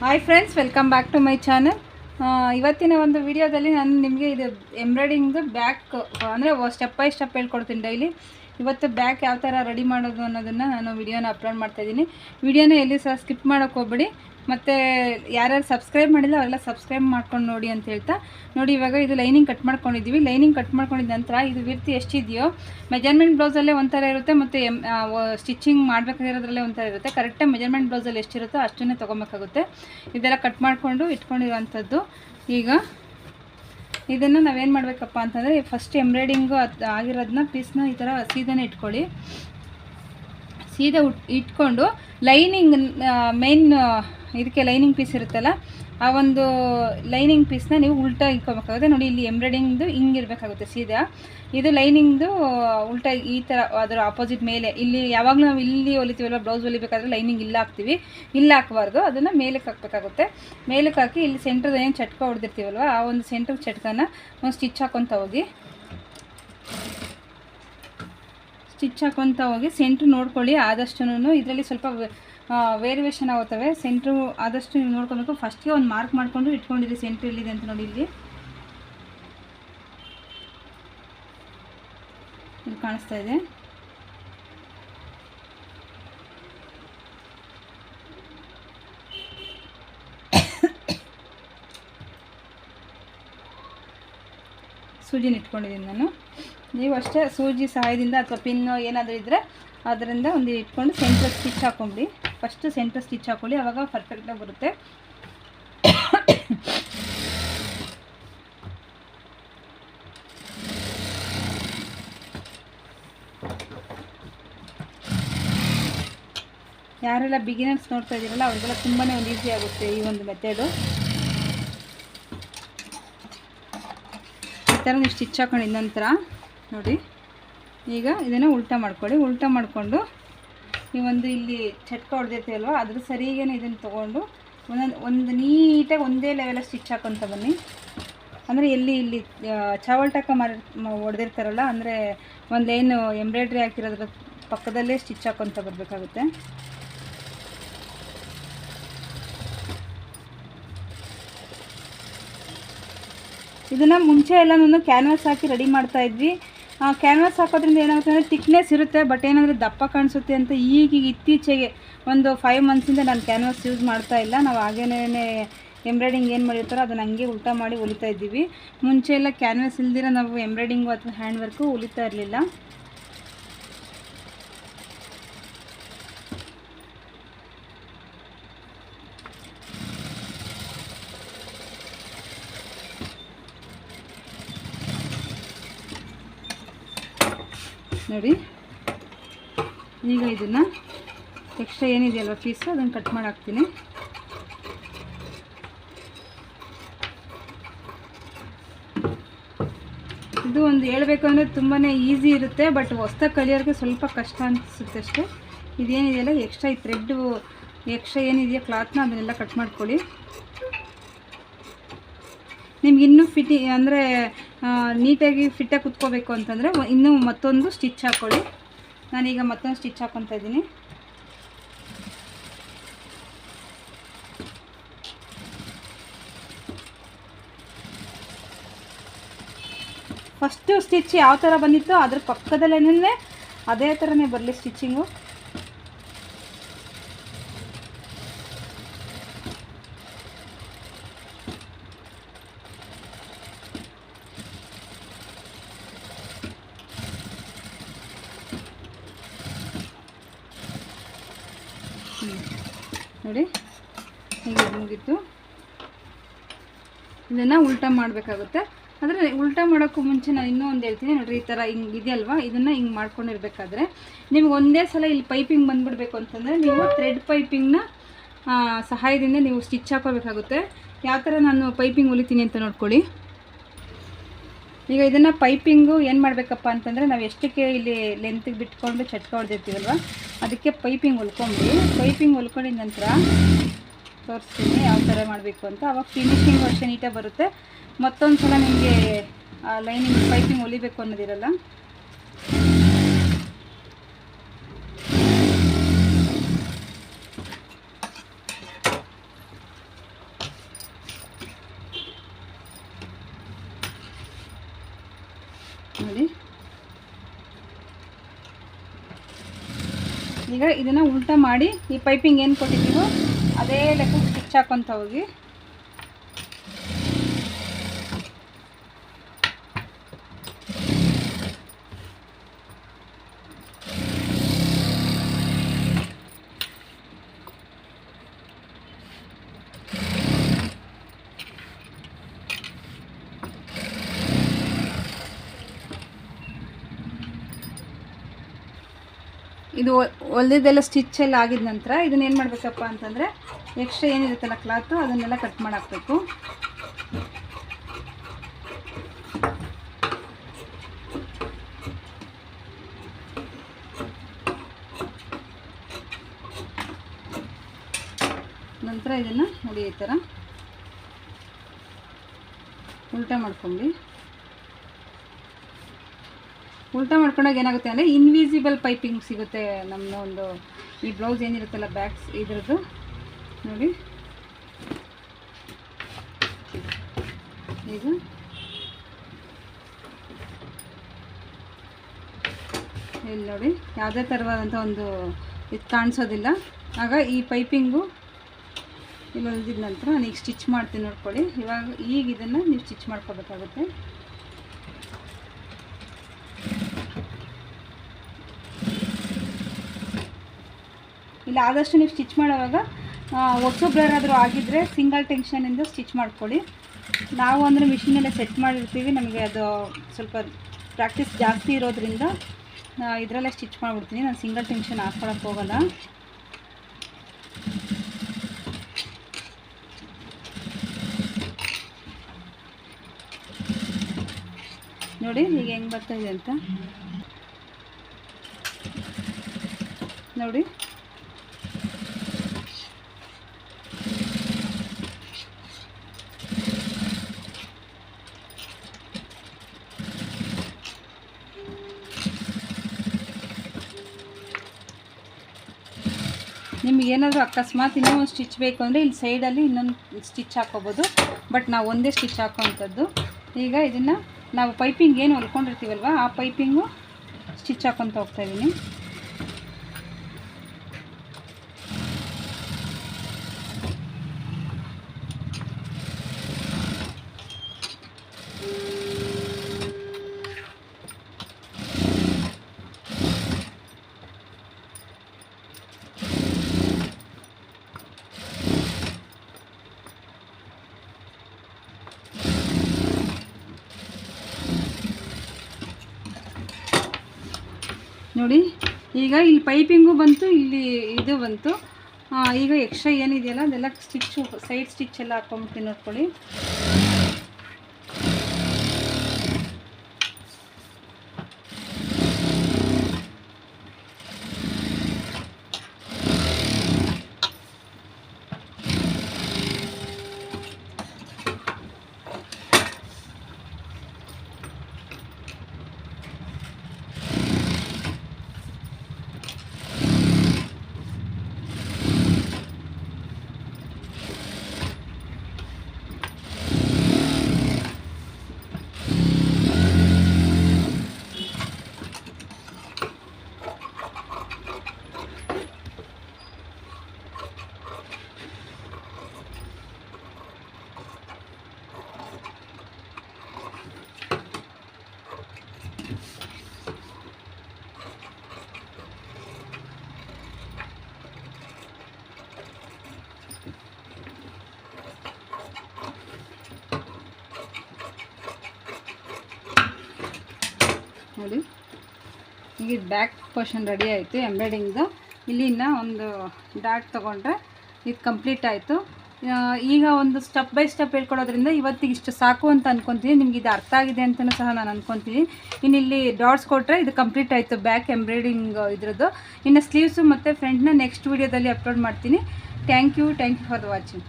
Hi friends, welcome back to my channel. ಇವತ್ತಿನ ಒಂದು ವಿಡಿಯೋದಲ್ಲಿ ನಾನು ನಿಮಗೆ ಇದು ಎಂಬ್ರಾಯ್ಡಿಂಗ್ದು ಬ್ಯಾಕ್ ಅಂದರೆ ಸ್ಟೆಪ್ ಬೈ ಸ್ಟೆಪ್ ಹೇಳ್ಕೊಡ್ತೀನಿ ಡೈಲಿ. ಇವತ್ತು ಬ್ಯಾಕ್ ಯಾವ ಥರ ರೆಡಿ ಮಾಡೋದು ಅನ್ನೋದನ್ನು ನಾನು ವಿಡಿಯೋನ ಅಪ್ಲೋಡ್ ಮಾಡ್ತಾಯಿದ್ದೀನಿ. ವಿಡಿಯೋನ ಎಲ್ಲಿ ಸಹ ಸ್ಕಿಪ್ ಮಾಡೋಕ್ಕೆ ಹೋಗ್ಬೇಡಿ. ಮತ್ತು ಯಾರ್ಯಾರು ಸಬ್ಸ್ಕ್ರೈಬ್ ಮಾಡಿಲ್ಲ ಅವೆಲ್ಲ ಸಬ್ಸ್ಕ್ರೈಬ್ ಮಾಡ್ಕೊಂಡು ನೋಡಿ ಅಂತ ಹೇಳ್ತಾ ನೋಡಿ. ಇವಾಗ ಇದು ಲೈನಿಂಗ್ ಕಟ್ ಮಾಡ್ಕೊಂಡಿದ್ದೀವಿ. ಲೈನಿಂಗ್ ಕಟ್ ಮಾಡ್ಕೊಂಡಿದ್ದ ನಂತರ ಇದು ವಿಡ್ತ್ ಎಷ್ಟಿದೆಯೋ ಮೆಜರ್ಮೆಂಟ್ ಬ್ಲೌಸಲ್ಲೇ ಒಂಥರ ಇರುತ್ತೆ, ಮತ್ತು ಸ್ಟಿಚಿಂಗ್ ಮಾಡಬೇಕಾಗಿರೋದ್ರಲ್ಲೇ ಒಂಥರ ಇರುತ್ತೆ. ಕರೆಕ್ಟಾಗಿ ಮೆಜರ್ಮೆಂಟ್ ಬ್ಲೌಸಲ್ಲಿ ಎಷ್ಟಿರುತ್ತೋ ಅಷ್ಟನ್ನೇ ತೊಗೊಬೇಕಾಗುತ್ತೆ. ಇದೆಲ್ಲ ಕಟ್ ಮಾಡಿಕೊಂಡು ಇಟ್ಕೊಂಡಿರೋವಂಥದ್ದು. ಈಗ ಇದನ್ನು ನಾವೇನು ಮಾಡಬೇಕಪ್ಪ ಅಂತಂದರೆ, ಫಸ್ಟ್ ಎಂಬ್ರಾಯ್ಡಿಂಗು ಆಗಿರೋದನ್ನ ಪೀಸ್ನ ಈ ಥರ ಸೀದಾನೇ ಇಟ್ಕೊಳ್ಳಿ. ಸೀದಾ ಇಟ್ಕೊಂಡು ಲೈನಿಂಗ್ ಮೇನ್ ಇದಕ್ಕೆ ಲೈನಿಂಗ್ ಪೀಸ್ ಇರುತ್ತಲ್ಲ, ಆ ಒಂದು ಲೈನಿಂಗ್ ಪೀಸ್ನ ನೀವು ಉಲ್ಟಾ ಇಟ್ಕೊಬೇಕಾಗುತ್ತೆ. ನೋಡಿ, ಇಲ್ಲಿ ಎಂಬ್ರಾಯ್ಡಿಂಗ್ದು ಹಿಂಗಿರಬೇಕಾಗುತ್ತೆ ಸೀದಾ. ಇದು ಲೈನಿಂಗ್ದು ಉಲ್ಟಾ ಈ ಥರ ಅದರ ಆಪೋಸಿಟ್ ಮೇಲೆ. ಇಲ್ಲಿ ಯಾವಾಗಲೂ ನಾವು ಇಲ್ಲಿ ಹೊಲಿತೀವಲ್ವ, ಬ್ಲೌಸ್ ಹೊಲಿಬೇಕಾದ್ರೆ ಲೈನಿಂಗ್ ಇಲ್ಲ ಹಾಕ್ತೀವಿ, ಇಲ್ಲ ಹಾಕಬಾರ್ದು. ಅದನ್ನು ಮೇಲಕ್ಕೆ ಹಾಕಬೇಕಾಗುತ್ತೆ. ಮೇಲಕ್ಕೆ ಹಾಕಿ ಇಲ್ಲಿ ಸೆಂಟ್ರದ್ದು ಏನು ಚಟ್ಕ ಹೊಡೆದಿರ್ತೀವಲ್ವ, ಆ ಒಂದು ಸೆಂಟ್ರ್ ಚಟ್ಕನ ಒಂದು ಸ್ಟಿಚ್ ಹಾಕ್ಕೊತ ಹೋಗಿ. ಸ್ಟಿಚ್ ಹಾಕ್ಕೊತ ಹೋಗಿ ಸೆಂಟ್ರ್ ನೋಡ್ಕೊಳ್ಳಿ. ಆದಷ್ಟು ಇದರಲ್ಲಿ ಸ್ವಲ್ಪ ವೇರಿಯೇಷನ್ ಆಗುತ್ತವೆ. ಸೆಂಟ್ರು ಆದಷ್ಟು ನೀವು ನೋಡ್ಕೊಬೇಕು. ಫಸ್ಟ್ಗೆ ಒಂದು ಮಾರ್ಕ್ ಮಾಡಿಕೊಂಡು ಇಟ್ಕೊಂಡಿರಿ ಸೆಂಟ್ರ್ ಎಲ್ಲಿದೆ ಅಂತ. ನೋಡಿ, ಇಲ್ಲಿ ಕಾಣಿಸ್ತಾ ಇದೆ. ಸೂಜಿನ ಇಟ್ಕೊಂಡಿದ್ದೀನಿ ನಾನು. ನೀವು ಅಷ್ಟೇ ಸೂಜಿ ಸಹಾಯದಿಂದ ಅಥವಾ ಪಿನ್ನು ಏನಾದರೂ ಇದ್ದರೆ ಅದರಿಂದ ಒಂದು ಇಟ್ಕೊಂಡು ಸೆಂಟ್ರ್ ಸ್ಟಿಚ್ ಹಾಕ್ಕೊಂಬಿಡಿ. ಫಸ್ಟು ಸೆಂಟ್ರ್ ಸ್ಟಿಚ್ ಹಾಕ್ಕೊಳ್ಳಿ, ಆವಾಗ ಪರ್ಫೆಕ್ಟಾಗಿ ಬರುತ್ತೆ. ಯಾರೆಲ್ಲ ಬಿಗಿನರ್ಸ್ ನೋಡ್ತಾ ಇದ್ದೀರಲ್ಲ ಅವ್ರಿಗೆಲ್ಲ ತುಂಬಾ ಒಂದು ಈಸಿ ಆಗುತ್ತೆ ಈ ಒಂದು ಮೆಥಡು. ಈ ಥರ ನೀವು ಸ್ಟಿಚ್ ಹಾಕೊಂಡಿದ ನಂತರ ನೋಡಿ, ಈಗ ಇದನ್ನು ಉಲ್ಟಾ ಮಾಡ್ಕೊಳ್ಳಿ. ಉಲ್ಟಾ ಮಾಡಿಕೊಂಡು ಈ ಒಂದು ಇಲ್ಲಿ ಚಟ್ಕ ಹೊಡೆದಿರ್ತೀವಲ್ವ, ಅದ್ರ ಸರಿಗೇ ಇದನ್ನು ತೊಗೊಂಡು ಒಂದು ನೀಟಾಗಿ ಒಂದೇ ಲೆವೆಲ ಸ್ಟಿಚ್ ಹಾಕೊತ ಬನ್ನಿ. ಅಂದರೆ ಇಲ್ಲಿ ಚಾವಲ್ಟಕ ಹೊಡೆದಿರ್ತಾರಲ್ಲ, ಅಂದರೆ ಒಂದೇನು ಎಂಬ್ರಾಯ್ಡ್ರಿ ಹಾಕಿರೋದ್ರ ಪಕ್ಕದಲ್ಲೇ ಸ್ಟಿಚ್ ಹಾಕೊತ ಬರಬೇಕಾಗುತ್ತೆ. ಇದನ್ನು ಮುಂಚೆ ಎಲ್ಲ ನಾನು ಕ್ಯಾನ್ವಾಸ್ ಹಾಕಿ ರೆಡಿ ಮಾಡ್ತಾಯಿದ್ವಿ. ಕ್ಯಾನ್ವಾಸ್ ಹಾಕೋದ್ರಿಂದ ಏನಾಗುತ್ತೆ ಅಂದರೆ ಥಿಕ್ನೆಸ್ ಇರುತ್ತೆ, ಬಟ್ ಏನಂದರೆ ದಪ್ಪ ಕಾಣಿಸುತ್ತೆ ಅಂತ ಈಗ ಇತ್ತೀಚೆಗೆ ಒಂದು 5 ಮಂತ್ಸಿಂದ ನಾನು ಕ್ಯಾನ್ವಾಸ್ ಯೂಸ್ ಮಾಡ್ತಾ ಇಲ್ಲ. ನಾವು ಹಾಗೇನೇ ಎಂಬ್ರಾಯ್ಡಿಂಗ್ ಏನು ಮಾಡಿರ್ತಾರೋ ಅದನ್ನು ಹಂಗೆ ಉಲ್ಟಾ ಮಾಡಿ ಹೊಲಿತಾ ಇದ್ದೀವಿ. ಮುಂಚೆ ಎಲ್ಲ ಕ್ಯಾನ್ವಾಸ್ ಇಲ್ದಿರ ನಾವು ಎಂಬ್ರಾಯ್ಡಿಂಗು ಅಥವಾ ಹ್ಯಾಂಡ್ ವರ್ಕು ಹೊಲಿತಾ ಇರಲಿಲ್ಲ. ನೋಡಿ, ಈಗ ಇದನ್ನು ಎಕ್ಸ್ಟ್ರಾ ಏನಿದೆಯಲ್ವ ಪೀಸು ಅದನ್ನು ಕಟ್ ಮಾಡಿ ಹಾಕ್ತೀನಿ. ಇದು ಒಂದು ಹೇಳಬೇಕು ಅಂದರೆ ತುಂಬಾ ಈಸಿ ಇರುತ್ತೆ, ಬಟ್ ಹೊಸ್ದಾಗಿ ಕಲಿಯೋರಿಗೆ ಸ್ವಲ್ಪ ಕಷ್ಟ ಅನಿಸುತ್ತೆ ಅಷ್ಟೇ. ಇದೇನಿದೆಯಲ್ಲ ಎಕ್ಸ್ಟ್ರಾ ಈ ಥ್ರೆಡ್ಡು ಎಕ್ಸ್ಟ್ರಾ ಏನಿದೆಯೋ ಕ್ಲಾತ್ನ ಅದನ್ನೆಲ್ಲ ಕಟ್ ಮಾಡ್ಕೊಳ್ಳಿ. ನಿಮ್ಗೆ ಇನ್ನೂ ಅಂದರೆ ನೀಟಾಗಿ ಫಿಟ್ಟಾಗಿ ಕುತ್ಕೋಬೇಕು ಅಂತಂದರೆ ಇನ್ನೂ ಮತ್ತೊಂದು ಸ್ಟಿಚ್ ಹಾಕ್ಕೊಳ್ಳಿ. ನಾನೀಗ ಮತ್ತೊಂದು ಸ್ಟಿಚ್ ಹಾಕ್ಕೊತಾ ಇದ್ದೀನಿ. ಫಸ್ಟು ಸ್ಟಿಚ್ ಯಾವ ಥರ ಬಂದಿತ್ತೋ ಅದ್ರ ಪಕ್ಕದಲ್ಲೇ ಅದೇ ಥರನೇ ಬರಲಿ ಸ್ಟಿಚಿಂಗು. ನೋಡಿ, ಹೀಗೆ ಮುಗಿತು. ಇದನ್ನು ಉಲ್ಟಾ ಮಾಡಬೇಕಾಗುತ್ತೆ. ಆದರೆ ಉಲ್ಟಾ ಮಾಡೋಕ್ಕೂ ಮುಂಚೆ ನಾನು ಇನ್ನೂ ಒಂದು ಹೇಳ್ತೀನಿ. ನೋಡಿರಿ, ಈ ಥರ ಹಿಂಗೆ ಇದೆಯಲ್ವ, ಇದನ್ನು ಹಿಂಗೆ ಮಾಡ್ಕೊಂಡಿರ್ಬೇಕಾದ್ರೆ ನಿಮ್ಗೆ ಒಂದೇ ಸಲ ಇಲ್ಲಿ ಪೈಪಿಂಗ್ ಬಂದುಬಿಡ್ಬೇಕು ಅಂತಂದರೆ ನೀವು ಥ್ರೆಡ್ ಪೈಪಿಂಗ್ನ ಸಹಾಯದಿಂದ ನೀವು ಸ್ಟಿಚ್ ಹಾಕೋಬೇಕಾಗುತ್ತೆ. ಯಾವ ಥರ ನಾನು ಪೈಪಿಂಗ್ ಹೊಲಿತೀನಿ ಅಂತ ನೋಡ್ಕೊಳ್ಳಿ. ಈಗ ಇದನ್ನು ಪೈಪಿಂಗು ಏನು ಮಾಡಬೇಕಪ್ಪ ಅಂತಂದರೆ, ನಾವು ಎಷ್ಟಕ್ಕೆ ಇಲ್ಲಿ ಲೆಂತಿಗೆ ಬಿಟ್ಕೊಂಡು ಚಟ್ಕ ಹೊಡೆದಿರ್ತೀವಲ್ವ, ಅದಕ್ಕೆ ಪೈಪಿಂಗ್ ಹೊಲ್ಕೊಂಬಿಡಿ. ಪೈಪಿಂಗ್ ಹೊಲ್ಕೊಂಡಿದ ನಂತರ ತೋರಿಸ್ತೀನಿ ಯಾವ ಥರ ಮಾಡಬೇಕು ಅಂತ. ಆವಾಗ ಫಿನಿಶಿಂಗ್ ಅಷ್ಟೇ ನೀಟಾಗಿ ಬರುತ್ತೆ. ಮತ್ತೊಂದು ಸಲ ನಿಮಗೆ ಲೈನಿಂಗ್ ಪೈಪಿಂಗ್ ಹೊಲಿಬೇಕು ಅನ್ನೋದಿರಲ್ಲ. ನೋಡಿ. ಈಗ ಇದನ್ನು ಉಲ್ಟಾ ಮಾಡಿ ಈ ಪೈಪಿಂಗ್ ಏನು ಕೊಟ್ಟಿದ್ದೀವೋ ಅದೇ ಲೆಕ್ಕಕ್ಕೆ ಸ್ಟಿಚ್ ಹಾಕ್ಕೊತ ಹೋಗಿ. ಇದು ಹೊಲಿದೆಲ್ಲ ಸ್ಟಿಚ್ ಎಲ್ಲ ಆಗಿದ ನಂತರ ಇದನ್ನ ಏನು ಮಾಡಬೇಕಪ್ಪ ಅಂತಂದರೆ ಎಕ್ಸ್ಟ್ರಾ ಏನಿರುತ್ತಲ್ಲ ಕ್ಲಾತು ಅದನ್ನೆಲ್ಲ ಕಟ್ ಮಾಡಾಕಬೇಕು. ನಂತರ ಇದನ್ನು ನೋಡಿ ಈ ಥರ ಉಲ್ಟಾ ಮಾಡ್ಕೊಂಡು ಉಲ್ಟಾ ಮಾಡ್ಕೊಂಡಾಗ ಏನಾಗುತ್ತೆ ಅಂದರೆ ಇನ್ವಿಸಿಬಲ್ ಪೈಪಿಂಗ್ ಸಿಗುತ್ತೆ ನಮ್ಮ ಒಂದು ಈ ಬ್ಲೌಸ್ ಏನಿರುತ್ತಲ್ಲ ಬ್ಯಾಕ್ಸ್ ಇದ್ರದ್ದು ನೋಡಿ. ಈಗ ಇಲ್ಲಿ ನೋಡಿ ಯಾವುದೇ ಥರವಾದಂಥ ಒಂದು ಇದು ಕಾಣಿಸೋದಿಲ್ಲ. ಆಗ ಈ ಪೈಪಿಂಗು ಇಲ್ಲಿ ಹೊಲಿದಿದ ನಂತರ ನಾನು ಈಗ ಸ್ಟಿಚ್ ಮಾಡ್ತೀನಿ ನೋಡ್ಕೊಳ್ಳಿ. ಈಗ ಇದನ್ನು ನೀವು ಸ್ಟಿಚ್ ಮಾಡ್ಕೋಬೇಕಾಗುತ್ತೆ. ಇಲ್ಲ ಆದಷ್ಟು ನೀವು ಸ್ಟಿಚ್ ಮಾಡೋವಾಗ ಹೊಸೊಬ್ರು ಯಾರಾದರೂ ಆಗಿದ್ದರೆ ಸಿಂಗಲ್ ಟೆನ್ಷನಿಂದ ಸ್ಟಿಚ್ ಮಾಡ್ಕೊಳ್ಳಿ. ನಾವು ಅಂದರೆ ಮಿಷಿನಲ್ಲೇ ಸೆಟ್ ಮಾಡಿರ್ತೀವಿ, ನಮಗೆ ಅದು ಸ್ವಲ್ಪ ಪ್ರಾಕ್ಟೀಸ್ ಜಾಸ್ತಿ ಇರೋದ್ರಿಂದ ಇದರಲ್ಲೇ ಸ್ಟಿಚ್ ಮಾಡಿಬಿಡ್ತೀನಿ. ನಾನು ಸಿಂಗಲ್ ಟೆನ್ಷನ್ ಹಾಕ್ಕೊಳಕ್ಕೆ ಹೋಗಲ್ಲ. ನೋಡಿ ಈಗ ಹೆಂಗೆ ಬರ್ತಾಯಿದೆ ಅಂತ ನೋಡಿ. ನಿಮ್ಗೆ ಏನಾದರೂ ಅಕಸ್ಮಾತ್ ಇನ್ನೂ ಒಂದು ಸ್ಟಿಚ್ ಬೇಕು ಅಂದರೆ ಇಲ್ಲಿ ಸೈಡಲ್ಲಿ ಇನ್ನೊಂದು ಸ್ಟಿಚ್ ಹಾಕ್ಕೋಬೋದು. ಬಟ್ ನಾವು ಒಂದೇ ಸ್ಟಿಚ್ ಹಾಕೋವಂಥದ್ದು. ಈಗ ಇದನ್ನು ನಾವು ಪೈಪಿಂಗ್ ಏನು ಹೊಲ್ಕೊಂಡಿರ್ತೀವಲ್ವ ಆ ಪೈಪಿಂಗು ಸ್ಟಿಚ್ ಹಾಕ್ಕೊತ ಹೋಗ್ತಾಯಿದ್ದೀನಿ. ನೋಡಿ ಈಗ ಇಲ್ಲಿ ಪೈಪಿಂಗು ಬಂತು, ಇಲ್ಲಿ ಇದು ಬಂತು. ಈಗ ಎಕ್ಸ್ಟ್ರಾ ಏನಿದೆಯಲ್ಲ ಅದೆಲ್ಲ ಸ್ಟಿಚ್ಚು ಸೈಡ್ ಸ್ಟಿಚ್ ಎಲ್ಲ ಹಾಕ್ಕೊಂಬಿಡ್ತೀನಿ ನೋಡ್ಕೊಳ್ಳಿ. ನೋಡಿ ಈಗ ಬ್ಯಾಕ್ ಪೋರ್ಷನ್ ರೆಡಿ ಆಯಿತು ಎಂಬ್ರಾಯ್ಡಿಂಗ್ದು. ಇಲ್ಲಿನ ಒಂದು ಡಾಟ್ ತೊಗೊಂಡ್ರೆ ಇದು ಕಂಪ್ಲೀಟ್ ಆಯಿತು. ಈಗ ಒಂದು ಸ್ಟೆಪ್ ಬೈ ಸ್ಟೆಪ್ ಹೇಳ್ಕೊಡೋದ್ರಿಂದ ಇವತ್ತಿಗೆ ಇಷ್ಟು ಸಾಕು ಅಂತ ಅಂದ್ಕೊತೀನಿ. ನಿಮ್ಗೆ ಇದು ಅರ್ಥ ಆಗಿದೆ ಅಂತಲೂ ಸಹ ನಾನು ಅಂದ್ಕೊತೀನಿ. ಇನ್ನು ಇಲ್ಲಿ ಡಾಟ್ಸ್ ಕೊಟ್ಟರೆ ಇದು ಕಂಪ್ಲೀಟ್ ಆಯಿತು ಬ್ಯಾಕ್ ಎಂಬ್ರಾಯ್ಡಿಂಗ್ ಇದ್ರದ್ದು. ಇನ್ನು ಸ್ಲೀವ್ಸು ಮತ್ತು ಫ್ರಂಟ್ನ ನೆಕ್ಸ್ಟ್ ವೀಡಿಯೋದಲ್ಲಿ ಅಪ್ಲೋಡ್ ಮಾಡ್ತೀನಿ. Thank you for the watching.